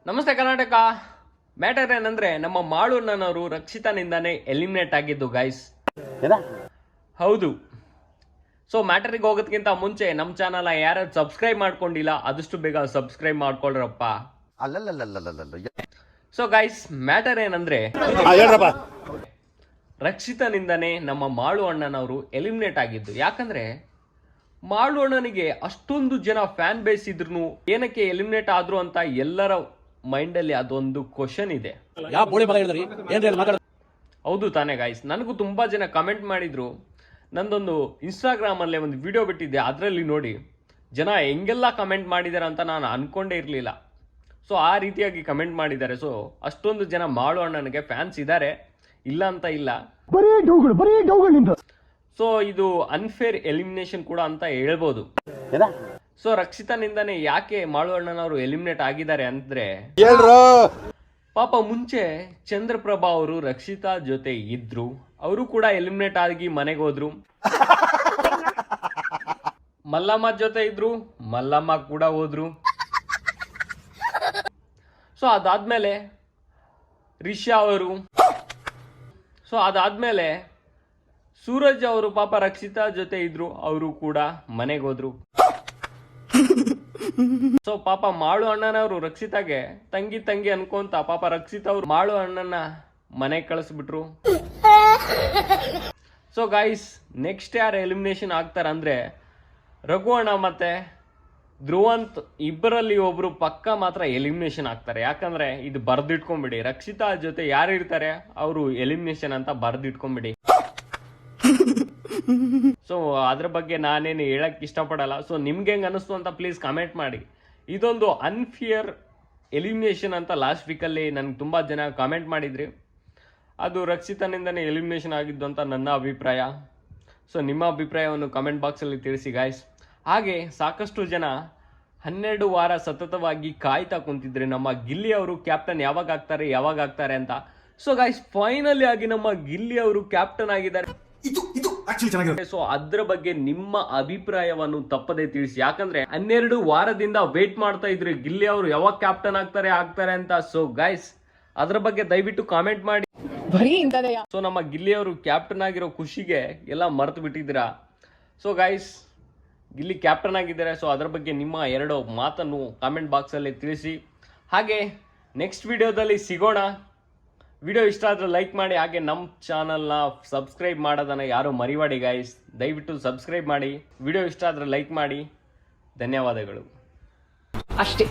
ನಮಸ್ತೆ ಕರ್ನಾಟಕ. ಮ್ಯಾಟರ್ ಏನಂದ್ರೆ ನಮ್ಮ ಮಾಳು ಅಣ್ಣನವರು ರಕ್ಷಿತಾನಿಂದಾನೇ ಎಲಿಮಿನೇಟ್ ಆಗಿದ್ದು ಗೈಸ್. ಹೌದು. ಸೊ ಮ್ಯಾಟರಿಗೆ ಹೋಗೋದಕ್ಕಿಂತ ಮುಂಚೆ ನಮ್ಮ ಚಾನಲ್ ಯಾರು ಸಬ್ಸ್ಕ್ರೈಬ್ ಮಾಡ್ಕೊಂಡಿಲ್ಲ ಆದಷ್ಟು ಬೇಗ ಸಬ್ಸ್ಕ್ರೈಬ್ ಮಾಡ್ಕೊಳ್ರಪ್ಪ. ಸೊ ಗೈಸ್, ಮ್ಯಾಟರ್ ಏನಂದ್ರೆ ರಕ್ಷಿತಾನಿಂದಾನೇ ನಮ್ಮ ಮಾಳು ಅಣ್ಣನವರು ಎಲಿಮಿನೇಟ್ ಆಗಿದ್ದು. ಯಾಕಂದ್ರೆ ಮಾಳು ಅಣ್ಣನಿಗೆ ಅಷ್ಟೊಂದು ಜನ ಫ್ಯಾನ್ ಬೇಸ್ ಇದ್ರು ಏನಕ್ಕೆ ಎಲಿಮಿನೇಟ್ ಆದ್ರು ಅಂತ ಎಲ್ಲರ ಮೈಂಡ್ ಅಲ್ಲಿ ಅದೊಂದು ಕ್ವಶನ್ ಇದೆ. ಹೌದು ತಾನೇ ಗೈಸ್, ನನಗೂ ತುಂಬಾ ಜನ ಕಮೆಂಟ್ ಮಾಡಿದ್ರು. ನಂದೊಂದು ಇನ್ಸ್ಟಾಗ್ರಾಮ್ ಅಲ್ಲೇ ಒಂದು ವಿಡಿಯೋ ಬಿಟ್ಟಿದ್ದೆ, ಅದರಲ್ಲಿ ನೋಡಿ ಜನ ಹೆಂಗೆಲ್ಲ ಕಮೆಂಟ್ ಮಾಡಿದಾರೆ ಅಂತ ನಾನು ಅನ್ಕೊಂಡೇ ಇರಲಿಲ್ಲ. ಸೊ ಆ ರೀತಿಯಾಗಿ ಕಮೆಂಟ್ ಮಾಡಿದ್ದಾರೆ. ಸೊ ಅಷ್ಟೊಂದು ಜನ ಮಾಳು ಅಣ್ಣನಿಗೆ ಫ್ಯಾನ್ಸ್ ಇದ್ದಾರೆ, ಇಲ್ಲ ಅಂತ ಇಲ್ಲ. ಸೊ ಇದು ಅನ್ಫೇರ್ ಎಲಿಮಿನೇಷನ್ ಕೂಡ ಅಂತ ಹೇಳ್ಬೋದು. ಸೊ ರಕ್ಷಿತಾನಿಂದಾನೇ ಯಾಕೆ ಮಾಳು ಅಣ್ಣನವರು ಎಲಿಮಿನೇಟ್ ಆಗಿದ್ದಾರೆ ಅಂದ್ರೆ, ಪಾಪ ಮುಂಚೆ ಚಂದ್ರಪ್ರಭಾ ಅವರು ರಕ್ಷಿತಾ ಜೊತೆ ಇದ್ರು, ಅವರು ಕೂಡ ಎಲಿಮಿನೇಟ್ ಆಗಿ ಮನೆಗೆ ಹೋದ್ರು. ಮಲ್ಲಮ್ಮ ಜೊತೆ ಇದ್ರು, ಮಲ್ಲಮ್ಮ ಕೂಡ ಹೋದ್ರು. ಸೊ ಅದಾದ್ಮೇಲೆ ರಿಷಾ ಅವರು, ಸೊ ಅದಾದ್ಮೇಲೆ ಸೂರಜ್ ಅವರು ಪಾಪ ರಕ್ಷಿತಾ ಜೊತೆ ಇದ್ರು, ಅವರು ಕೂಡ ಮನೆಗೆ ಹೋದ್ರು. ಸೊ ಪಾಪ ಮಾಳು ಅಣ್ಣನವರು ರಕ್ಷಿತಾಗೆ ತಂಗಿ ತಂಗಿ ಅನ್ಕೊಂತ ಪಾಪ ರಕ್ಷಿತಾ ಅವ್ರು ಮಾಳು ಅಣ್ಣನ ಮನೆಗೆ ಕಳಿಸ್ಬಿಟ್ರು. ಸೊ ಗೈಸ್, ನೆಕ್ಸ್ಟ್ ಯಾರು ಎಲಿಮಿನೇಷನ್ ಆಗ್ತಾರ ಅಂದ್ರೆ ರಘು ಅಣ್ಣ ಮತ್ತೆ ಧ್ರುವಂತ್ ಇಬ್ಬರಲ್ಲಿ ಒಬ್ರು ಪಕ್ಕ ಮಾತ್ರ ಎಲಿಮಿನೇಷನ್ ಆಗ್ತಾರೆ. ಯಾಕಂದ್ರೆ ಇದು ಬರ್ದಿಟ್ಕೊಂಡ್ಬಿಡಿ, ರಕ್ಷಿತಾ ಜೊತೆ ಯಾರು ಇರ್ತಾರೆ ಅವರು ಎಲಿಮಿನೇಷನ್ ಅಂತ ಬರ್ದಿಟ್ಕೊಂಡ್ಬಿಡಿ. ಸೊ ಅದ್ರ ಬಗ್ಗೆ ನಾನೇನು ಹೇಳಕ್ ಇಷ್ಟಪಡಲ್ಲ. ಸೊ ನಿಮ್ಗೆ ಹೆಂಗ್ ಅನಿಸ್ತು ಅಂತ ಪ್ಲೀಸ್ ಕಮೆಂಟ್ ಮಾಡಿ. ಇದೊಂದು ಅನ್ಫಿಯರ್ ಎಲಿಮಿನೇಷನ್ ಅಂತ ಲಾಸ್ಟ್ ವೀಕಲ್ಲಿ ನನ್ಗೆ ತುಂಬಾ ಜನ ಕಾಮೆಂಟ್ ಮಾಡಿದ್ರಿ. ಅದು ರಕ್ಷಿತಾನಿಂದನೇ ಎಲಿಮಿನೇಷನ್ ಆಗಿದ್ದು ಅಂತ ನನ್ನ ಅಭಿಪ್ರಾಯ. ಸೊ ನಿಮ್ಮ ಅಭಿಪ್ರಾಯವನ್ನು ಕಮೆಂಟ್ ಬಾಕ್ಸಲ್ಲಿ ತಿಳಿಸಿ ಗಾಯ್ಸ್. ಹಾಗೆ ಸಾಕಷ್ಟು ಜನ 12 ವಾರ ಸತತವಾಗಿ ಕಾಯ್ತಾ ಕುಂತಿದ್ರೆ ನಮ್ಮ ಗಿಲ್ಲಿ ಅವರು ಕ್ಯಾಪ್ಟನ್ ಯಾವಾಗ ಆಗ್ತಾರೆ ಅಂತ. ಸೊ ಗಾಯ್ಸ್, ಫೈನಲಿ ಆಗಿ ನಮ್ಮ ಗಿಲ್ಲಿ ಅವರು ಕ್ಯಾಪ್ಟನ್ ಆಗಿದ್ದಾರೆ. ಸೊ ಅದ್ರ ಬಗ್ಗೆ ನಿಮ್ಮ ಅಭಿಪ್ರಾಯವನ್ನು ತಪ್ಪದೆ ತಿಳಿಸಿ. ಯಾಕಂದ್ರೆ 12 ವಾರದಿಂದ ವೇಟ್ ಮಾಡ್ತಾ ಇದ್ರಿ ಗಿಲ್ಲಿ ಅವರು ಯಾವಾಗ ಕ್ಯಾಪ್ಟನ್ ಆಗ್ತಾರೆ ಅಂತ. ಸೊ ಗೈಸ್, ಅದ್ರ ಬಗ್ಗೆ ದಯವಿಟ್ಟು ಕಾಮೆಂಟ್ ಮಾಡಿ. ಸೊ ನಮ್ಮ ಗಿಲ್ಲಿ ಅವರು ಕ್ಯಾಪ್ಟನ್ ಆಗಿರೋ ಖುಷಿಗೆ ಎಲ್ಲ ಮರೆತು ಬಿಟ್ಟಿದ್ದೀರಾ. ಸೊ ಗೈಸ್, ಗಿಲ್ಲಿ ಕ್ಯಾಪ್ಟನ್ ಆಗಿದ್ದಾರೆ. ಸೊ ಅದ್ರ ಬಗ್ಗೆ ನಿಮ್ಮ 2 ಮಾತನ್ನು ಕಾಮೆಂಟ್ ಬಾಕ್ಸ್ ಅಲ್ಲಿ ತಿಳಿಸಿ. ಹಾಗೆ ನೆಕ್ಸ್ಟ್ ವಿಡಿಯೋದಲ್ಲಿ ಸಿಗೋಣ. ವಿಡಿಯೋ ಇಷ್ಟ ಆದ್ರೆ ಲೈಕ್ ಮಾಡಿ. ಹಾಗೆ ನಮ್ಮ ಚಾನಲ್ನ ಸಬ್ಸ್ಕ್ರೈಬ್ ಮಾಡೋದನ್ನ ಯಾರು ಮರಿಬೇಡಿ ಗೈಸ್, ದಯವಿಟ್ಟು ಸಬ್ಸ್ಕ್ರೈಬ್ ಮಾಡಿ. ವಿಡಿಯೋ ಇಷ್ಟ ಆದ್ರೆ ಲೈಕ್ ಮಾಡಿ. ಧನ್ಯವಾದಗಳು. ಅಷ್ಟೇ.